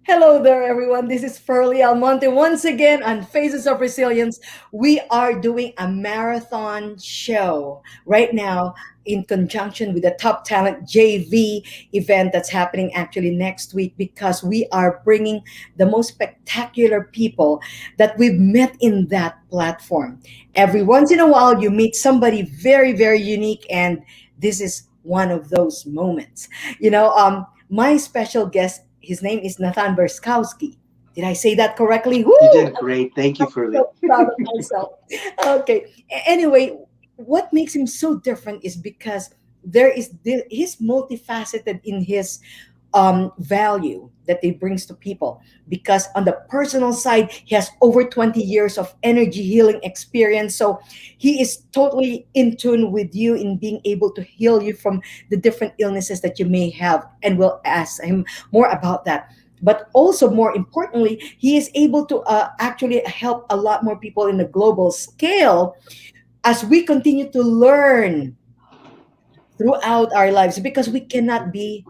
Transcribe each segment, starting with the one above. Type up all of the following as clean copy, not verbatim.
Hello there, everyone. This is Furley Almonte once again on Phases of Resilience. We are doing a marathon show right now in conjunction with the Top Talent JV event that's happening actually next week because we are bringing the most spectacular people that we've met in that platform. Every once in a while, you meet somebody very, very unique, and this is one of those moments. My special guest, his name is Natan Verkhovsky. Did I say that correctly? You Woo! did great. Thank you, I'm Furley. so proud of myself. Okay. Anyway, what makes him so different is because he's multifaceted in his value that he brings to people. Because on the personal side, he has over 20 years of energy healing experience. So he is totally in tune with you in being able to heal you from the different illnesses that you may have. And we'll ask him more about that. But also, more importantly, he is able to actually help a lot more people in a global scale as we continue to learn throughout our lives because we cannot be,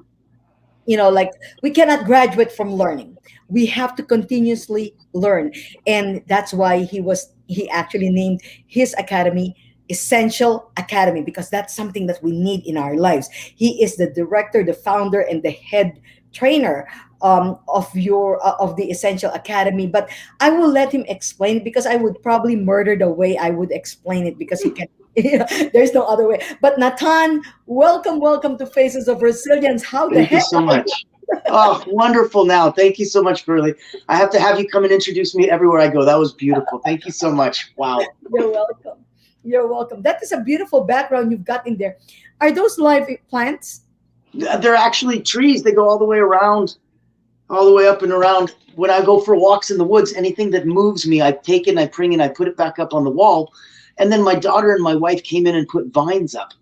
like, we cannot graduate from learning. We have to continuously learn. And that's why he actually named his academy Essential Academy, because that's something that we need in our lives. He is the director, the founder, and the head trainer of the Essential Academy. But I will let him explain it because I would probably murder the way I would explain it because he can. There's no other way. But Nathan, welcome to Faces of Resilience. How the Thank you heck so are much. Oh, wonderful. Now, thank you so much, Furley. I have to have you come and introduce me everywhere I go. That was beautiful. Thank you so much. Wow. You're welcome. You're welcome. That is a beautiful background you've got in there. Are those live plants? They're actually trees. They go all the way around, all the way up and around. When I go for walks in the woods, anything that moves me, I take it and I bring it and I put it back up on the wall. And then my daughter and my wife came in and put vines up.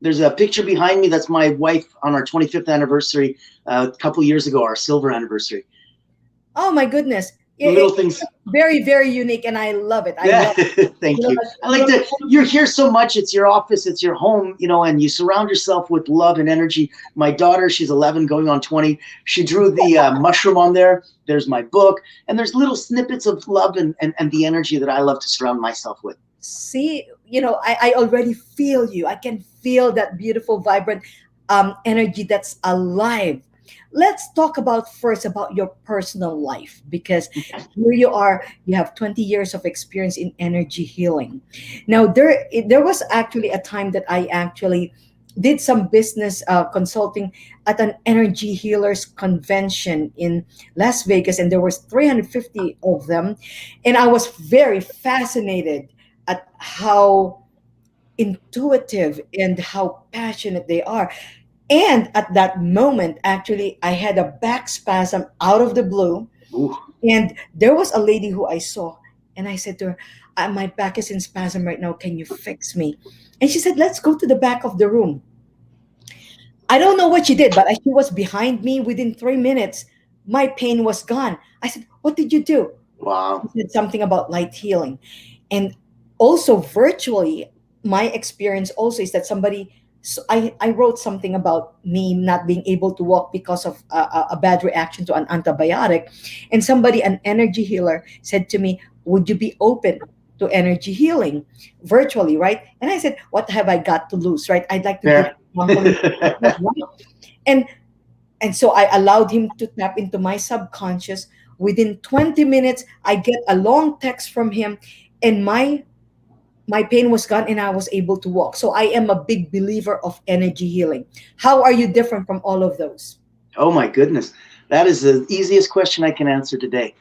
There's a picture behind me. That's my wife on our 25th anniversary a couple years ago, our silver anniversary. Oh my goodness. Little things. Very, very unique, and I love it. I Yeah, love it. thank you. Like, I like that you're here so much. It's your office, it's your home, and you surround yourself with love and energy. My daughter, she's 11, going on 20. She drew the mushroom on there. There's my book, and there's little snippets of love and the energy that I love to surround myself with. see, I already feel you. I can feel that beautiful, vibrant energy that's alive. Let's talk about first about your personal life because here you are. You have 20 years of experience in energy healing. Now, there was actually a time that I actually did some business consulting at an energy healers convention in Las Vegas, and there was 350 of them, and I was very fascinated at how intuitive and how passionate they are. And at that moment, actually, I had a back spasm out of the blue. Ooh. And there was a lady who I saw, and I said to her, my back is in spasm right now. Can you fix me? And she said, let's go to the back of the room. I don't know what she did, but she was behind me within 3 minutes. My pain was gone. I said, what did you do? Wow. She said something about light healing. And also virtually, my experience also is that I wrote something about me not being able to walk because of a bad reaction to an antibiotic. And somebody, an energy healer, said to me, would you be open to energy healing virtually, right? And I said, what have I got to lose, right? I'd like to give Fair. compliment. And and so I allowed him to tap into my subconscious. Within 20 minutes, I get a long text from him, and my pain was gone and I was able to walk. So I am a big believer of energy healing. How are you different from all of those? Oh my goodness. That is the easiest question I can answer today.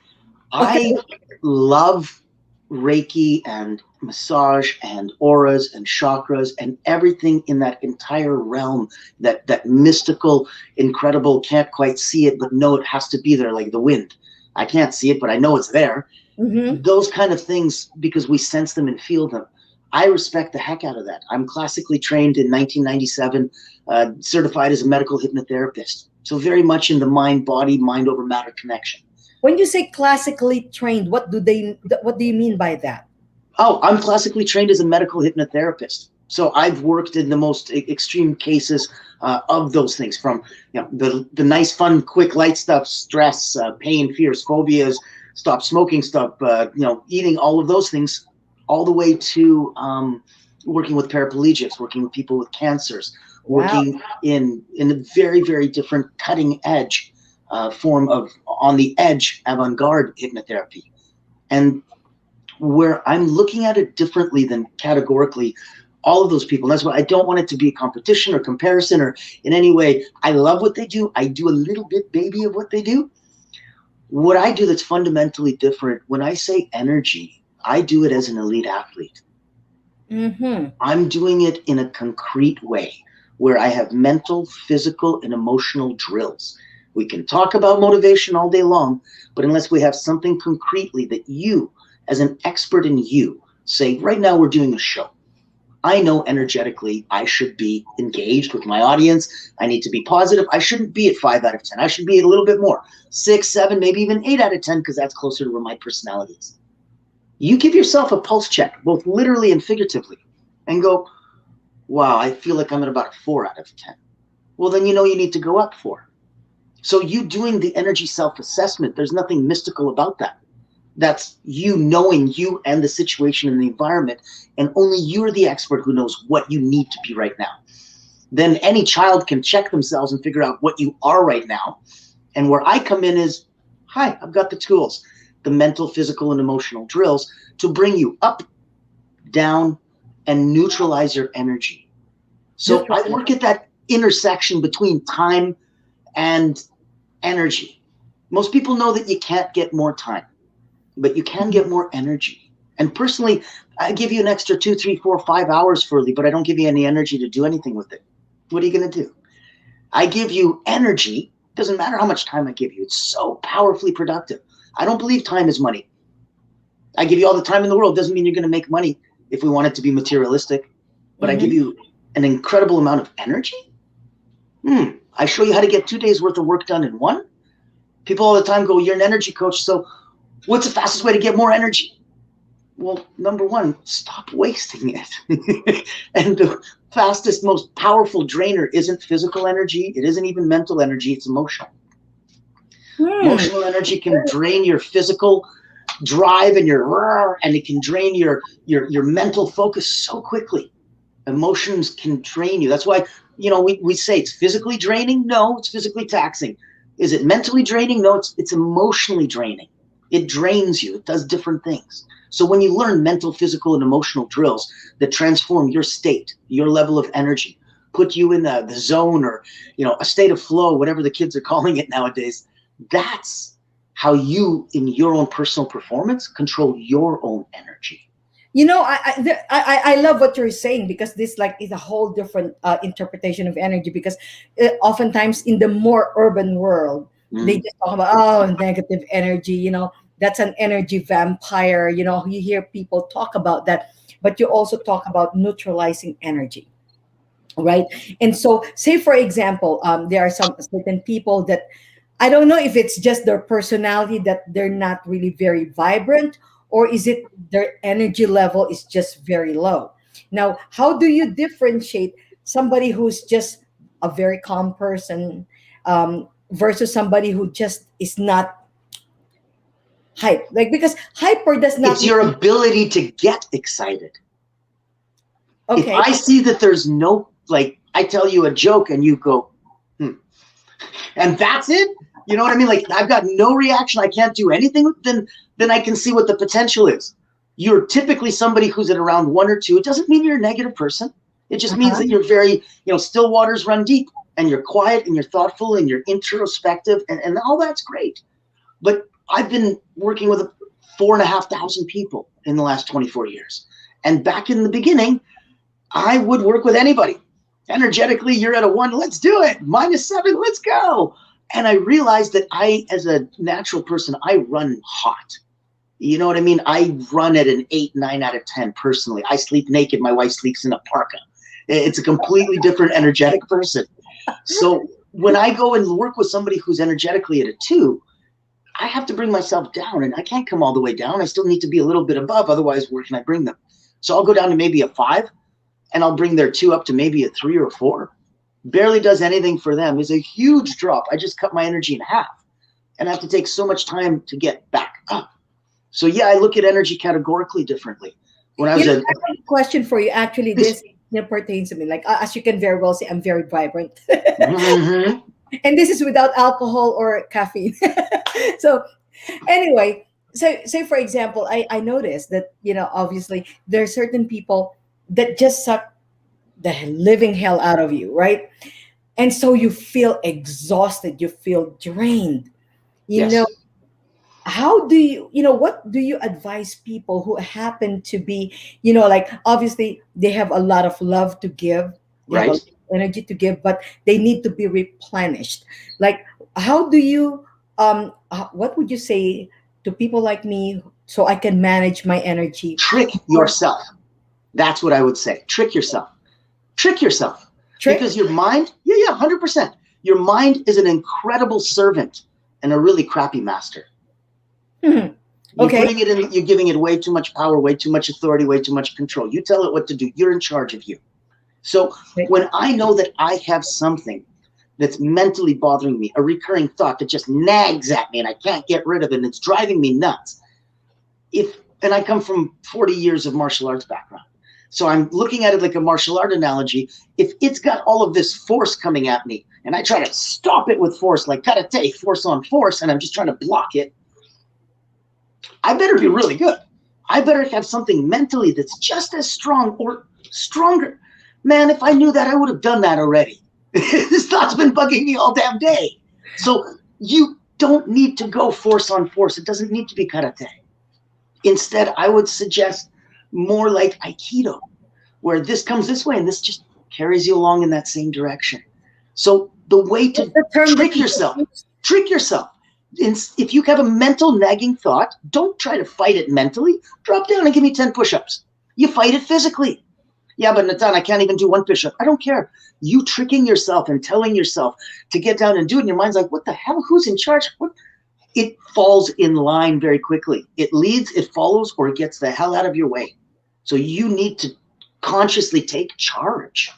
I Okay. love Reiki and massage and auras and chakras and everything in that entire realm, that mystical, incredible, can't quite see it, but know it has to be there like the wind. I can't see it, but I know it's there. Hmm. Those kind of things, because we sense them and feel them. I respect the heck out of that. I'm classically trained in 1997, certified as a medical hypnotherapist. So very much in the mind-body, mind over matter connection. When you say classically trained, what do you mean by that? Oh, I'm classically trained as a medical hypnotherapist. So I've worked in the most extreme cases of those things, from the nice, fun, quick, light stuff, stress, pain, fears, phobias, stop smoking stuff, eating, all of those things, all the way to working with paraplegics, working with people with cancers, Wow. working in a very, very different cutting edge form of on the edge avant-garde hypnotherapy. And where I'm looking at it differently than categorically all of those people. And that's why I don't want it to be a competition or comparison or in any way. I love what they do. I do a little bit, baby, of what they do. What I do that's fundamentally different, when I say energy, I do it as an elite athlete. Mm-hmm. I'm doing it in a concrete way where I have mental, physical, and emotional drills. We can talk about motivation all day long, but unless we have something concretely that you, as an expert in you, say, right now we're doing a show. I know energetically I should be engaged with my audience. I need to be positive. I shouldn't be at 5 out of 10. I should be at a little bit more, 6, 7, maybe even 8 out of 10, because that's closer to where my personality is. You give yourself a pulse check, both literally and figuratively, and go, wow, I feel like I'm at about a 4 out of 10. Well, then you know you need to go up 4. So you doing the energy self-assessment, there's nothing mystical about that. That's you knowing you and the situation and the environment, and only you're the expert who knows what you need to be right now. Then any child can check themselves and figure out what you are right now. And where I come in is, hi, I've got the tools, the mental, physical, and emotional drills to bring you up, down, and neutralize your energy. So I Neutral. work at that intersection between time and energy. Most people know that you can't get more time, but you can get more energy. And personally, I give you an extra 2, 3, 4, 5 hours for you, but I don't give you any energy to do anything with it. What are you going to do? I give you energy. Doesn't matter how much time I give you. It's so powerfully productive. I don't believe time is money. I give you all the time in the world. Doesn't mean you're going to make money if we want it to be materialistic. But I give Mm-hmm. you an incredible amount of energy. I show you how to get 2 days worth of work done in one. People all the time go, you're an energy coach, so what's the fastest way to get more energy? Well, number one, stop wasting it. And the fastest, most powerful drainer isn't physical energy. It isn't even mental energy. It's emotional. Hmm. Emotional energy can drain your physical drive and and it can drain your mental focus so quickly. Emotions can drain you. That's why, we say it's physically draining. No, it's physically taxing. Is it mentally draining? No, it's emotionally draining. It drains you. It does different things. So when you learn mental, physical, and emotional drills that transform your state, your level of energy, put you in the zone, or a state of flow, whatever the kids are calling it nowadays, that's how you, in your own personal performance, control your own energy. I love what you're saying, because this like is a whole different interpretation of energy, because oftentimes in the more urban world they Mm. just talk about, oh, negative energy, that's an energy vampire, you hear people talk about that, but you also talk about neutralizing energy, right? And so, say for example, there are some certain people that I don't know if it's just their personality that they're not really very vibrant, or is it their energy level is just very low. Now, how do you differentiate somebody who's just a very calm person, versus somebody who just is not hype? Like, because hyper does not It's mean, your ability to get excited. If okay. I see that there's no, like, I tell you a joke and you go, and that's it. You know what I mean? Like, I've got no reaction. I can't do anything. Then I can see what the potential is. You're typically somebody who's at around 1 or 2. It doesn't mean you're a negative person. It just means Uh-huh. that you're very, still waters run deep, and you're quiet and you're thoughtful and you're introspective, and all that's great. But I've been working with 4,500 people in the last 24 years. And back in the beginning, I would work with anybody. Energetically, you're at a 1, let's do it. -7, let's go. And I realized that I, as a natural person, I run hot. You know what I mean? I run at an 8, 9 out of 10 personally. I sleep naked. My wife sleeps in a parka. It's a completely different energetic person. So when I go and work with somebody who's energetically at a 2, I have to bring myself down, and I can't come all the way down. I still need to be a little bit above. Otherwise, where can I bring them? So I'll go down to maybe a 5. and I'll bring their 2 up to maybe a 3 or a 4. Barely does anything for them. Is a huge drop. I just cut my energy in half, and I have to take so much time to get back up. So yeah, I look at energy categorically differently. When I was I a have a question for you. Actually, this, this pertains to me. Like, as you can very well see, I'm very vibrant. Mhm. And this is without alcohol or caffeine. So anyway, so say for example, I noticed that, obviously there are certain people that just suck the living hell out of you, right? And so you feel exhausted, you feel drained. You know, Yes, how do what do you advise people who happen to be, like, obviously they have a lot of love to give, they have a lot right. of energy to give, but they need to be replenished. Like, how do you what would you say to people like me so I can manage my energy Trick or yourself. That's what I would say. Trick yourself. Trick yourself. trick? Because your mind, yeah, 100%. Your mind is an incredible servant and a really crappy master. Mhm. You're Okay. putting it in, you're giving it way too much power, way too much authority, way too much control. You tell it what to do. You're in charge of you. So Okay. when I know that I have something that's mentally bothering me, a recurring thought that just nags at me and I can't get rid of it and it's driving me nuts. And I come from 40 years of martial arts background. So I'm looking at it like a martial art analogy. If it's got all of this force coming at me and I try to stop it with force, like karate, force on force, and I'm just trying to block it, I better be really good. I better have something mentally that's just as strong or stronger. Man, if I knew that, I would have done that already. This thought's been bugging me all damn day. So you don't need to go force on force. It doesn't need to be karate. Instead, I would suggest more like Aikido, where this comes this way and this just carries you along in that same direction. So the way What's to the term that trick you yourself, use? trick yourself. If you have a mental nagging thought, don't try to fight it mentally. Drop down and give me 10 push-ups. You fight it physically. Yeah, but Natan, I can't even do one push-up. I don't care. You tricking yourself and telling yourself to get down and do it, and your mind's like, what the hell? Who's in charge? What? It falls in line very quickly. It leads, it follows, or it gets the hell out of your way. So you need to consciously take charge.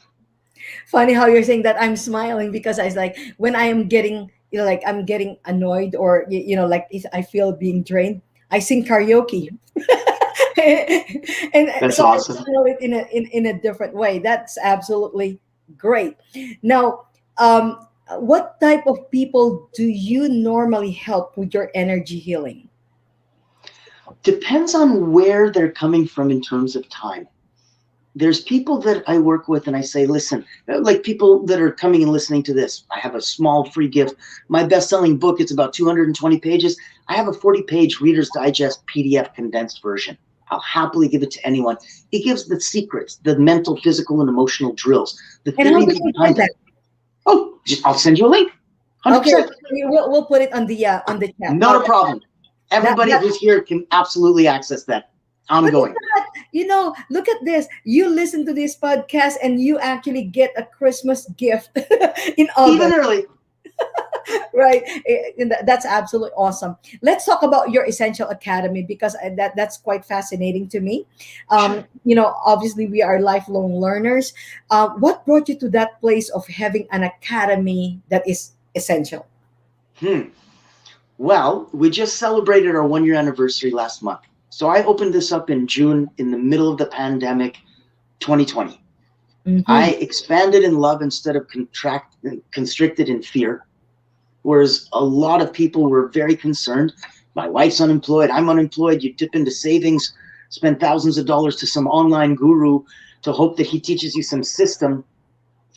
Funny how you're saying that. I'm smiling because I was like, when I am getting, like, I'm getting annoyed, or like, I feel being drained, I sing karaoke. And That's so I awesome. feel it in a different way. That's absolutely great. Now, what type of people do you normally help with your energy healing? Depends on where they're coming from in terms of time. There's people that I work with and I say, listen, like people that are coming and listening to this, I have a small free gift. My best-selling book, it's about 220 pages. I have a 40-page Reader's Digest PDF condensed version. I'll happily give it to anyone. It gives the secrets, the mental, physical, and emotional drills, the And how theory do they get behind it. that? Oh, I'll send you a link. Okay, 100%. we'll put it on the chat. All Not a right. problem. Everybody That who's here can absolutely access that. Look at Ongoing. that. Look at this. You listen to this podcast and you actually get a Christmas gift in Even August, early. right? And that's absolutely awesome. Let's talk about your Essential Academy, because that's quite fascinating to me. Sure. Obviously, we are lifelong learners. What brought you to that place of having an academy that is essential? Hmm. Well, we just celebrated our 1 year anniversary last month. So I opened this up in June in the middle of the pandemic, 2020. I Mm-hmm. expanded in love instead of constricted in fear. Whereas a lot of people were very concerned. My wife's unemployed. I'm unemployed. You dip into savings, spend thousands of dollars to some online guru to hope that he teaches you some system.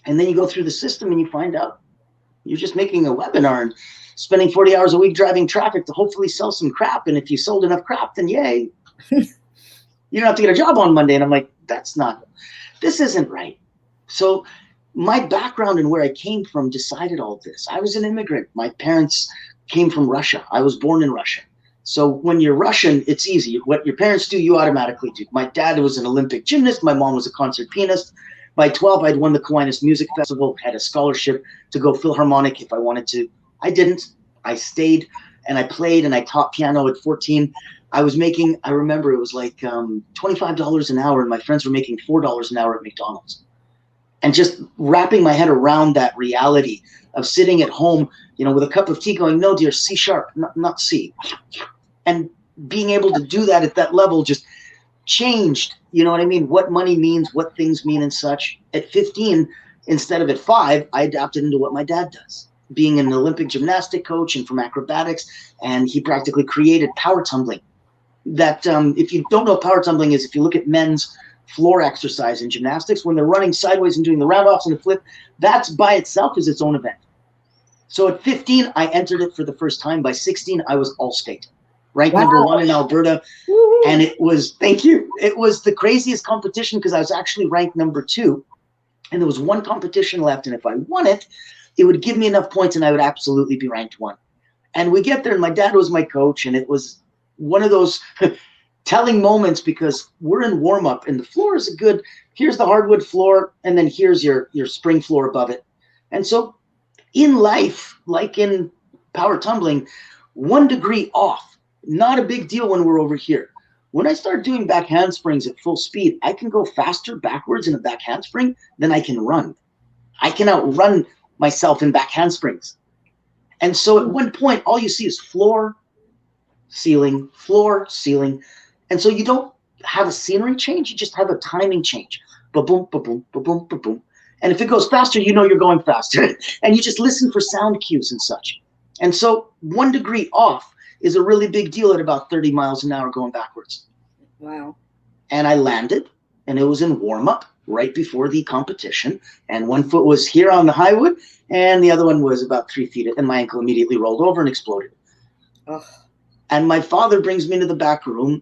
And then you go through the system and you find out you're just making a webinar and spending 40 hours a week driving traffic to hopefully sell some crap. And if you sold enough crap, then yay, you don't have to get a job on Monday. And I'm like, this isn't right. So my background and where I came from decided all this. I was an immigrant. My parents came from Russia. I was born in Russia. So when you're Russian, it's easy. What your parents do, you automatically do. My dad was an Olympic gymnast. My mom was a concert pianist. By 12, I'd won the Kiwanis Music Festival, had a scholarship to go Philharmonic if I wanted to. I didn't. I stayed and I played and I taught piano at 14. I was making, I remember it was like $25 an hour, and my friends were making $4 an hour at McDonald's. And just wrapping my head around that reality of sitting at home, with a cup of tea going, no, dear, C sharp, not C. And being able to do that at that level just changed, you know what I mean? What money means, what things mean and such. At 15, instead of at 5, I adapted into what my dad does, being an Olympic gymnastic coach and from acrobatics. And he practically created power tumbling. That if you don't know what power tumbling is, if you look at men's floor exercise in gymnastics, when they're running sideways and doing the round-offs and the flip, that's by itself is its own event. So at 15, I entered it for the first time. By 16, I was all-state, ranked number 1 in Alberta. Woo-hoo. And it was, thank you, it was the craziest competition because I was actually ranked number 2. And there was one competition left. And if I won it, it would give me enough points and I would absolutely be ranked 1. And we get there and my dad was my coach. And it was one of those telling moments because we're in warm-up and the floor is a good, here's the hardwood floor and then here's your spring floor above it. And so in life, like in power tumbling, 1 degree off, not a big deal when we're over here. When I start doing back handsprings at full speed, I can go faster backwards in a back handspring than I can run. I can outrun myself in back handsprings. And so at one point, all you see is floor, ceiling, floor, ceiling. And so you don't have a scenery change, you just have a timing change. Ba-boom, ba-boom, ba-boom, ba-boom. And if it goes faster, you know you're going faster. And you just listen for sound cues and such. And so 1 degree off is a really big deal at about 30 miles an hour going backwards. Wow. And I landed, and it was in warm-up right before the competition. And 1 foot was here on the high wood, and the other one was about 3 feet, and my ankle immediately rolled over and exploded. Ugh. And my father brings me into the back room,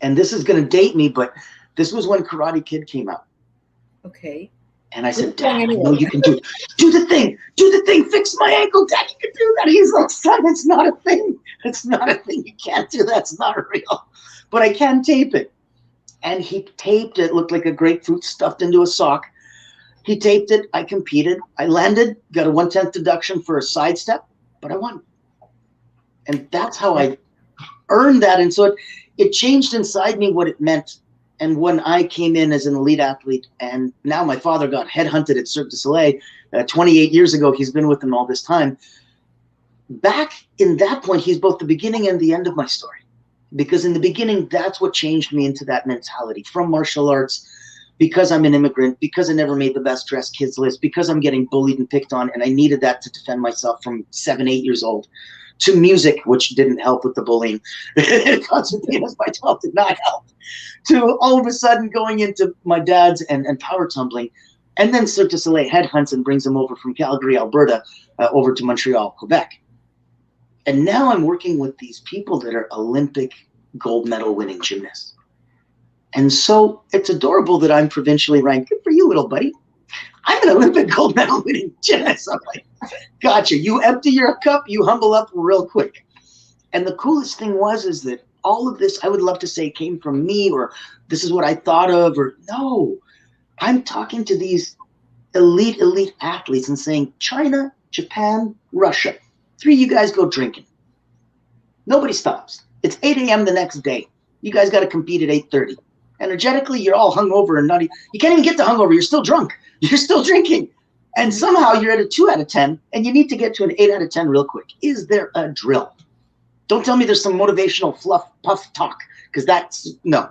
and this is going to date me, but this was when Karate Kid came out. Okay. And I said, Dad, I know you can do it. Do the thing, fix my ankle, Dad, you can do that. He's like, son, it's not a thing. It's not a thing. You can't do that. It's not real. But I can tape it. And he taped it. It looked like a grapefruit stuffed into a sock. He taped it. I competed. I landed, got a 1/10 deduction for a sidestep, but I won. And that's how I earned that. And so it changed inside me what it meant. And when I came in as an elite athlete, and now my father got headhunted at Cirque du Soleil 28 years ago, he's been with them all this time. Back in that point, he's both the beginning and the end of my story. Because in the beginning, that's what changed me into that mentality from martial arts, because I'm an immigrant, because I never made the best dressed kids list, because I'm getting bullied and picked on, and I needed that to defend myself from 7, 8 years old, to music, which didn't help with the bullying. Concertinas by 12 did not help. To all of a sudden going into my dad's and power tumbling. And then Cirque du Soleil headhunts and brings him over from Calgary, Alberta, over to Montreal, Quebec. And now I'm working with these people that are Olympic gold medal winning gymnasts. And so it's adorable that I'm provincially ranked. Good for you, little buddy. I'm an Olympic gold medal winning gymnast. I'm like, gotcha. You empty your cup, you humble up real quick. And the coolest thing is that all of this, I would love to say, came from me, or this is what I thought of, or no. I'm talking to these elite athletes and saying, China, Japan, Russia, 3 of you guys go drinking. Nobody stops. It's 8 a.m. the next day. You guys got to compete at 8:30. Energetically, you're all hungover and nutty. You can't even get to hungover. You're still drunk. You're still drinking. And somehow you're at a 2 out of 10, and you need to get to an 8 out of 10 real quick. Is there a drill? Don't tell me there's some motivational fluff, puff talk, because that's, no.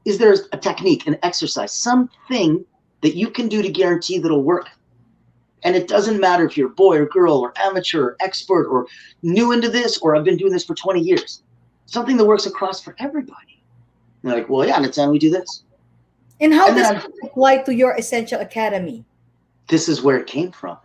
Is there a technique, an exercise, something that you can do to guarantee that'll work? And it doesn't matter if you're a boy or girl or amateur or expert or new into this, or I've been doing this for 20 years. Something that works across for everybody. And they're like, well, yeah, Natan, we do this. And how And does then it apply to your Essential Academy? This is where it came from.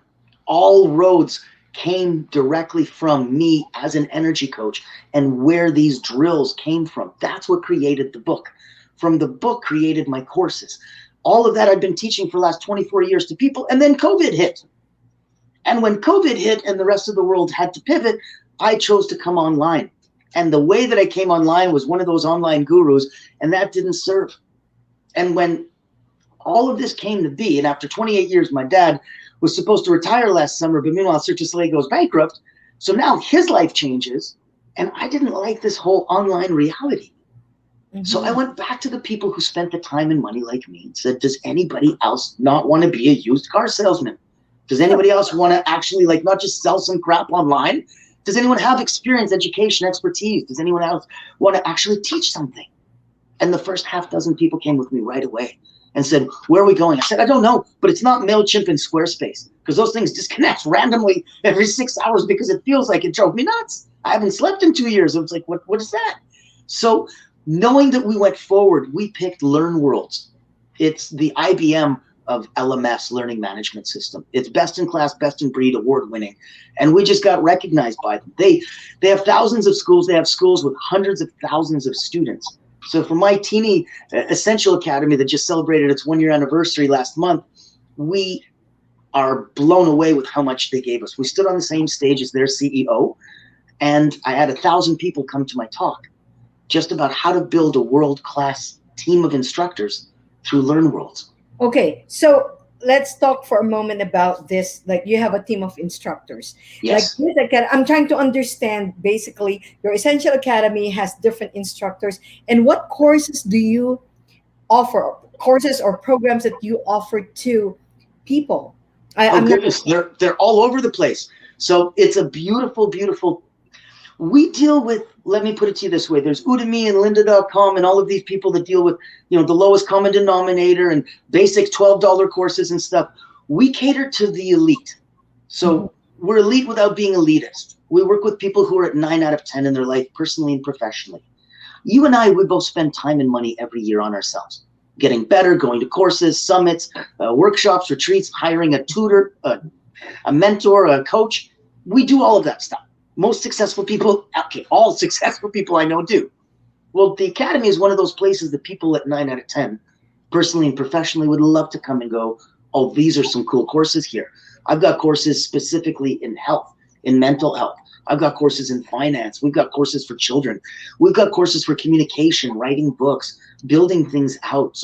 All roads came directly from me as an energy coach, and where these drills came from. That's what created the book. From the book created my courses. All of that I've been teaching for the last 24 years to people, and then COVID hit. And when COVID hit and the rest of the world had to pivot, I chose to come online. And the way that I came online was one of those online gurus, and that didn't serve. And when all of this came to be, and after 28 years, my dad was supposed to retire last summer, but meanwhile, Cirque du Soleil goes bankrupt. So now his life changes, And I didn't like this whole online reality. So I Mm-hmm. went back to the people who spent the time and money like me and said, does anybody else not want to be a used car salesman? Does anybody else want to actually like not just sell some crap online? Does anyone have experience, education, expertise? Does anyone else want to actually teach something? And the first half dozen people came with me right away and said, where are we going? I said, I don't know, but it's not MailChimp and Squarespace because those things disconnect randomly every 6 hours because it feels like it drove me nuts. I haven't slept in 2 years. It was like, what is that? So knowing that we went forward, we picked Learn Worlds. It's the IBM of LMS learning management system. It's best in class, best in breed, award winning. And we just got recognized by them. They have thousands of schools. They have schools with hundreds of thousands of students. So for my teeny Essential Academy that just celebrated its 1 year anniversary last month, we are blown away with how much they gave us. We stood on the same stage as their CEO, and I had 1,000 people come to my talk just about how to build a world-class team of instructors through Learn Worlds. Okay, so let's talk for a moment about this. Like you have a team of instructors. Like Yes. this I'm trying to understand basically your Essential Academy has different instructors, and what courses do you offer? Courses or programs that you offer to people? Oh I'm not. goodness, they're all over the place. So it's a beautiful, beautiful. We deal with, let me put it to you this way, there's Udemy and lynda.com and all of these people that deal with, the lowest common denominator and basic $12 courses and stuff. We cater to the elite. Mhm. So we're elite without being elitist. We work with people who are at 9 out of 10 in their life, personally and professionally. You and I, we both spend time and money every year on ourselves, getting better, going to courses, summits, workshops, retreats, hiring a tutor, a mentor, a coach. We do all of that stuff. Most successful people, okay, all successful people I know do. Well, the Academy is one of those places that people at 9 out of 10, personally and professionally, would love to come and go, oh, these are some cool courses here. I've got courses specifically in health, in mental health. I've got courses in finance. We've got courses for children. We've got courses for communication, writing books, building things out.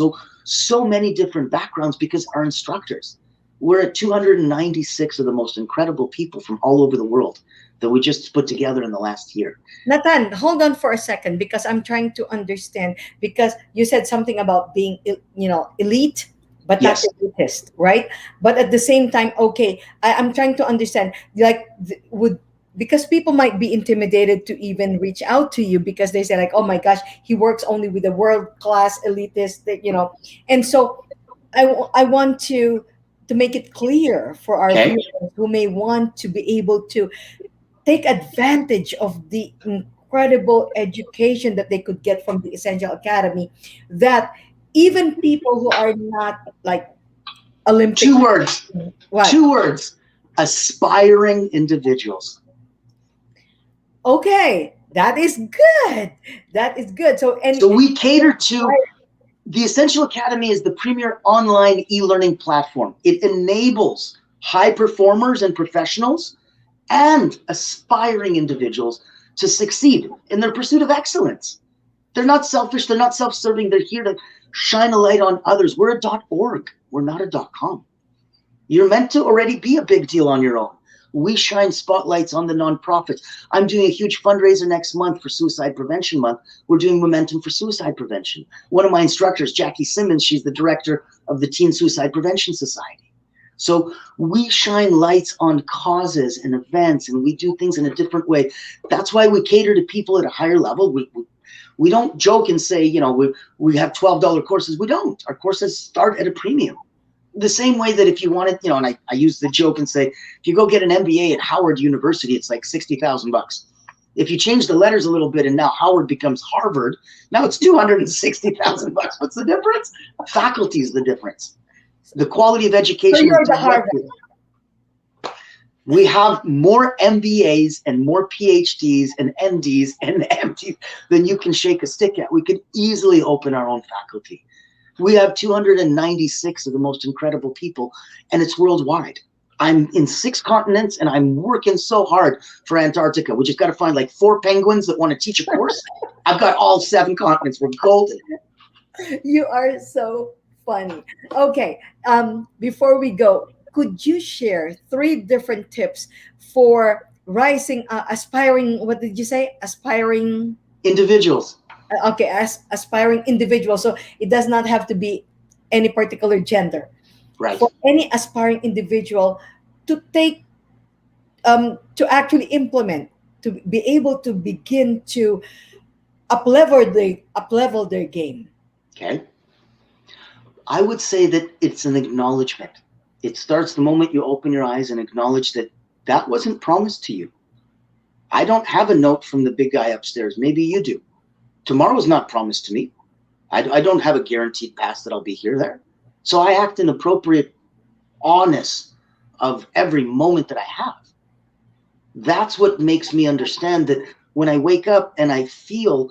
So many different backgrounds because our instructors, we're at 296 of the most incredible people from all over the world that we just put together in the last year. Nathan, hold on for a second because I'm trying to understand because you said something about being elite but not Yes. elitist, right? But at the same time, okay, I'm trying to understand like would because people might be intimidated to even reach out to you because they say like, oh my gosh, he works only with a world class elitist, and so I want to make it clear for our Okay. viewers who may want to be able to take advantage of the incredible education that they could get from the Essential Academy, that even people who are not like Olympic, Two words. what? 2 words. Aspiring individuals. Okay, that is good. That is good. So, So and we cater to the Essential Academy is the premier online e-learning platform. It enables high performers and professionals and aspiring individuals to succeed in their pursuit of excellence. They're not selfish, they're not self-serving, they're here to shine a light on others. We're a .org, we're not a .com. You're meant to already be a big deal on your own. We shine spotlights on the nonprofits. I'm doing a huge fundraiser next month for Suicide Prevention Month. We're doing Momentum for Suicide Prevention. One of my instructors, Jackie Simmons, she's the director of the Teen Suicide Prevention Society. So we shine lights on causes and events, and we do things in a different way. That's why we cater to people at a higher level. We don't joke and say, we have $12 courses. We don't. Our courses start at a premium. The same way that if you wanted, and I use the joke and say, if you go get an MBA at Howard University, it's like $60,000. If you change the letters a little bit and now Howard becomes Harvard, now it's $260,000. What's the difference? Faculty is the difference. The quality of so education is you're the Harvard. directed. We have more MBAs and more PhDs and MDs and MDs than you can shake a stick at. We could easily open our own faculty. We have 296 of the most incredible people, and it's worldwide. I'm in 6 continents, and I'm working so hard for Antarctica. We just got to find like 4 penguins that want to teach a course. I've got all 7 continents. We're golden. You are so funny. Okay, before we go, could you share 3 different tips for rising, aspiring, what did you say? Aspiring, Individuals, okay, as aspiring individual. So it does not have to be any particular gender. right? For any aspiring individual to take, to actually implement, to be able to begin to up level their game. Okay. I would say that it's an acknowledgement. It starts the moment you open your eyes and acknowledge that that wasn't promised to you. I don't have a note from the big guy upstairs. Maybe you do. Tomorrow's not promised to me. I don't have a guaranteed past that I'll be here there. So I act in appropriate awness of every moment that I have. That's what makes me understand that when I wake up and I feel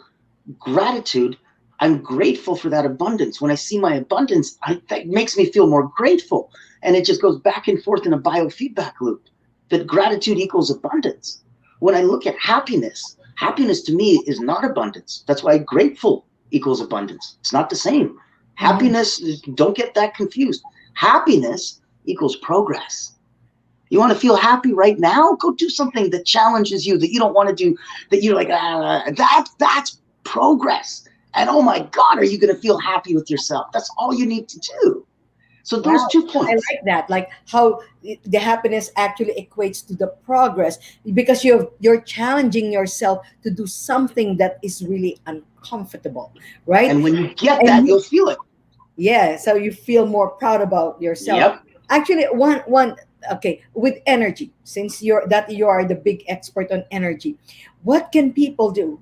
gratitude, I'm grateful for that abundance. When I see my abundance, that makes me feel more grateful. And it just goes back and forth in a biofeedback loop that gratitude equals abundance. When I look at happiness, happiness to me is not abundance. That's why grateful equals abundance. It's not the same. Mhm. Happiness, don't get that confused. Happiness equals progress. You want to feel happy right now? Go do something that challenges you, that you don't want to do, that you're like, that's progress. And oh my God, are you going to feel happy with yourself? That's all you need to do. So those Wow, 2 points. like that, like how the happiness actually equates to the progress, because you're challenging yourself to do something that is really uncomfortable, right? And when you get And that, you'll feel it. yeah, so you feel more proud about yourself. Yep. Actually, one okay, with energy, since you are the big expert on energy, what can people do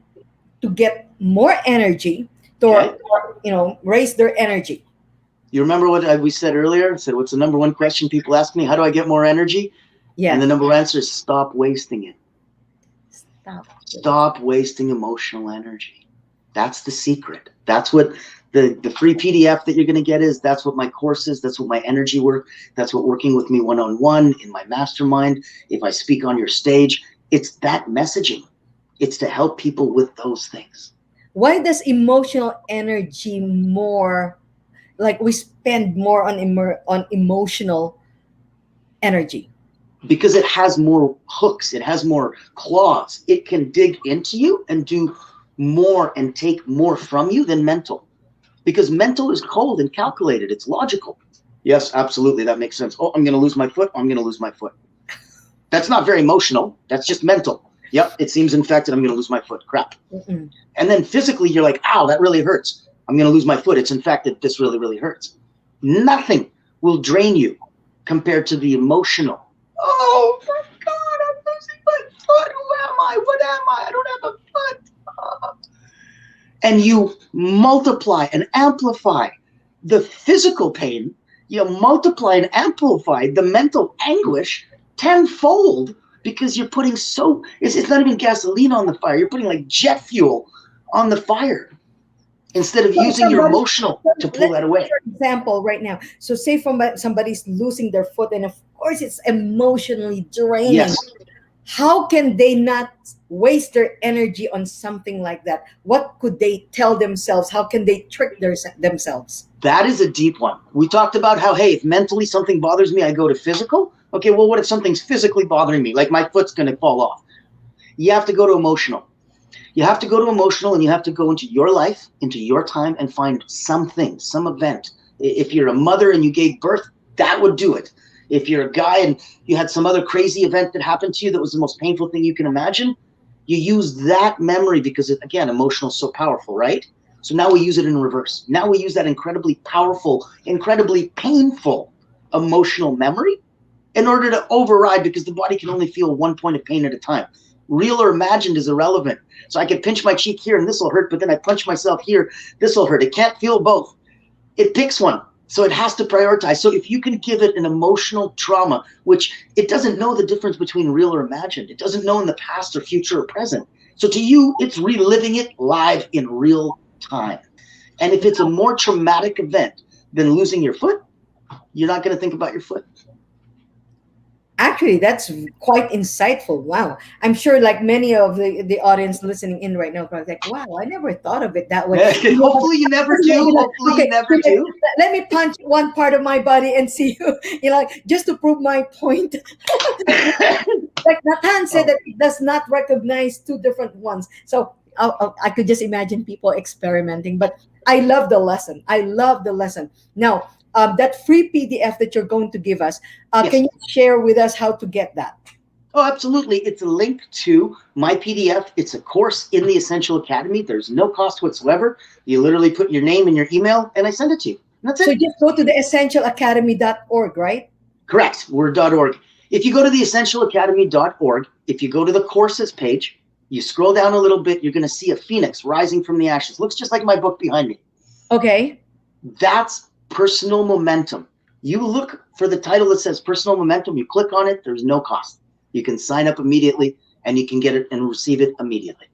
to get more energy, to, Okay. raise their energy? You remember what we said earlier? I said, what's the number one question people ask me? How do I get more energy? And the Yes. number one answer is stop wasting it. Stop. Stop wasting emotional energy. That's the secret. That's what the free PDF that you're going to get is. That's what my course is. That's what my energy work. That's what working with me one-on-one in my mastermind. If I speak on your stage, it's that messaging. It's to help people with those things. Why does emotional energy more, like we spend more on on emotional energy? Because it has more hooks, it has more claws. It can dig into you and do more and take more from you than mental. Because mental is cold and calculated, it's logical. Yes, absolutely, that makes sense. Oh, I'm going to lose my foot. I'm going to lose my foot. That's not very emotional. That's just mental. Yep, it seems infected. I'm going to lose my foot. Crap. Mm-mm. And then physically, you're like, ow, that really hurts. I'm going to lose my foot. It's infected. This really, really hurts. Nothing will drain you compared to the emotional. Oh my God, I'm losing my foot. Who am I? What am I? I don't have a foot. And you multiply and amplify the physical pain. You multiply and amplify the mental anguish tenfold because you're putting it's not even gasoline on the fire. You're putting like jet fuel on the fire instead of So if using your somebody, emotional to pull let's that take away. your example right now. So say from somebody's losing their foot, and of course it's emotionally draining. Yes, How can they not waste their energy on something like that? What could they tell themselves? How can they trick themselves? that is a deep one. We talked about how, hey, if mentally something bothers me, I go to physical. Okay, well, what if something's physically bothering me? Like my foot's going to fall off. You have to go to emotional. You have to go to emotional and you have to go into your life, into your time, and find something, some event. If you're a mother and you gave birth, that would do it. If you're a guy and you had some other crazy event that happened to you that was the most painful thing you can imagine, you use that memory because, again, emotional is so powerful, right? So now we use it in reverse. Now we use that incredibly powerful, incredibly painful emotional memory in order to override, because the body can only feel one point of pain at a time. Real or imagined is irrelevant. So I can pinch my cheek here and this will hurt, but then I punch myself here, this will hurt. It can't feel both. It picks one. So it has to prioritize. So if you can give it an emotional trauma, which it doesn't know the difference between real or imagined, it doesn't know in the past or future or present. So to you, it's reliving it live in real time. And if it's a more traumatic event than losing your foot, you're not going to think about your foot. Actually, that's quite insightful. Wow. I'm sure like many of the audience listening in right now are like, wow, I never thought of it that way. Hopefully you never do. Hopefully you Okay, never do. let me punch one part of my body and see you, like just to prove my point. like Nathan said Oh, that it does not recognize two different ones. So I could just imagine people experimenting. But I love the lesson. I love the lesson. Now, that free PDF that you're going to give us, can yes. you share with us how to get that? Oh, absolutely. It's a link to my PDF. It's a course in the Essential Academy. There's no cost whatsoever. You literally put your name and your email, and I send it to you. And that's So it. just go to the essentialacademy.org, right? Correct. We're .org. If you go to the essentialacademy.org, if you go to the courses page, you scroll down a little bit, you're going to see a phoenix rising from the ashes. Looks just like my book behind me. Okay. That's personal momentum. You look for the title that says personal momentum, you click on it, there's no cost. You can sign up immediately and you can get it and receive it immediately.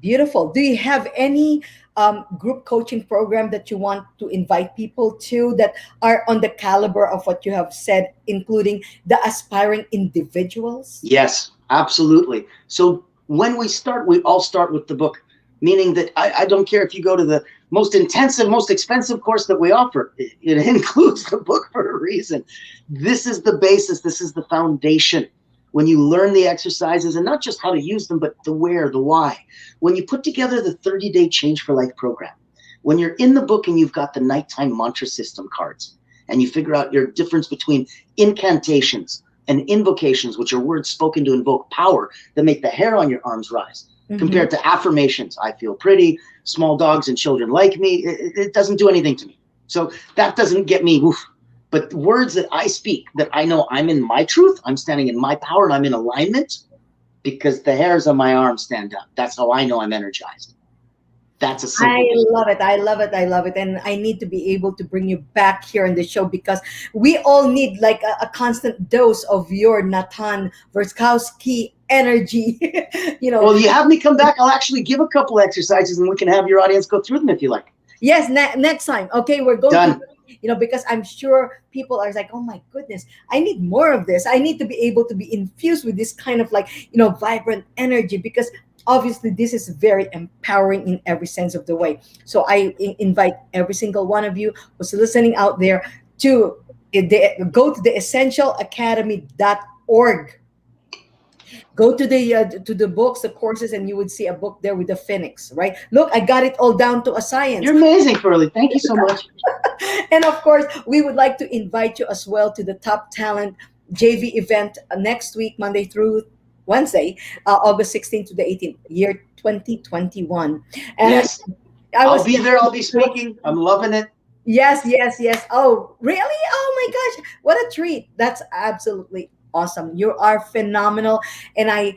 Beautiful. Do you have any group coaching program that you want to invite people to that are on the caliber of what you have said, including the aspiring individuals? Yes, absolutely. So when we start, we all start with the book, meaning that I don't care if you go to the most intensive, most expensive course that we offer, it includes the book for a reason. This is the basis, this is the foundation. When you learn the exercises and not just how to use them, but the where, the why. When you put together the 30-day Change for Life program, when you're in the book and you've got the nighttime mantra system cards, and you figure out your difference between incantations and invocations, which are words spoken to invoke power that make the hair on your arms rise, Mm-hmm. compared to affirmations. I feel pretty, small dogs and children like me. It doesn't do anything to me. So that doesn't get me, woof. But words that I speak, that I know I'm in my truth, I'm standing in my power, and I'm in alignment because the hairs on my arms stand up. That's how I know I'm energized. That's a I simple game. love it. I love it. I love it. And I need to be able to bring you back here in the show because we all need like a constant dose of your Natan Verkhovsky energy. you know, Well, you have me come back. I'll actually give a couple exercises and we can have your audience go through them if you like. yes, next time. Okay, we're going to, Done. because I'm sure people are like, oh my goodness, I need more of this. I need to be able to be infused with this kind of like, vibrant energy because obviously this is very empowering in every sense of the way. So I invite every single one of you who's listening out there to go to the essentialacademy.org. Go to the books, the courses, and you would see a book there with the phoenix, right? Look, I got it all down to a science. You're amazing, Curly. Thank you so much. And of course, we would like to invite you as well to the Top Talent JV event next week, Monday through Wednesday, August 16th to the 18th, year 2021. And Yes. I I'll was be there. I'll be speaking. I'm loving it. yes, yes, yes. Oh, really? Oh my gosh, what a treat! That's absolutely awesome. You are phenomenal, and I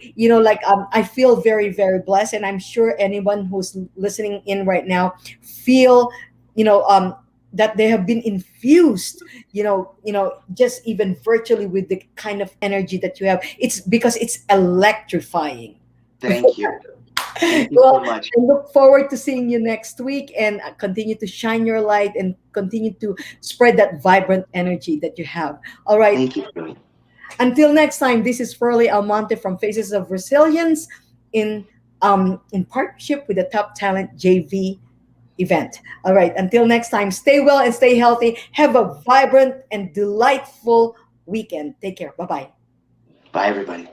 feel very, very blessed, and I'm sure anyone who's listening in right now feel, you know, um, that they have been infused, just even virtually with the kind of energy that you have. It's because it's electrifying. Thank you. Thank you Well, so much. I look forward to seeing you next week and continue to shine your light and continue to spread that vibrant energy that you have. All right. Thank you, Curly. Until next time, this is Furley Almonte from Faces of Resilience in partnership with the Top Talent JV event. All right. Until next time, stay well and stay healthy. Have a vibrant and delightful weekend. Take care. Bye bye. Bye, everybody.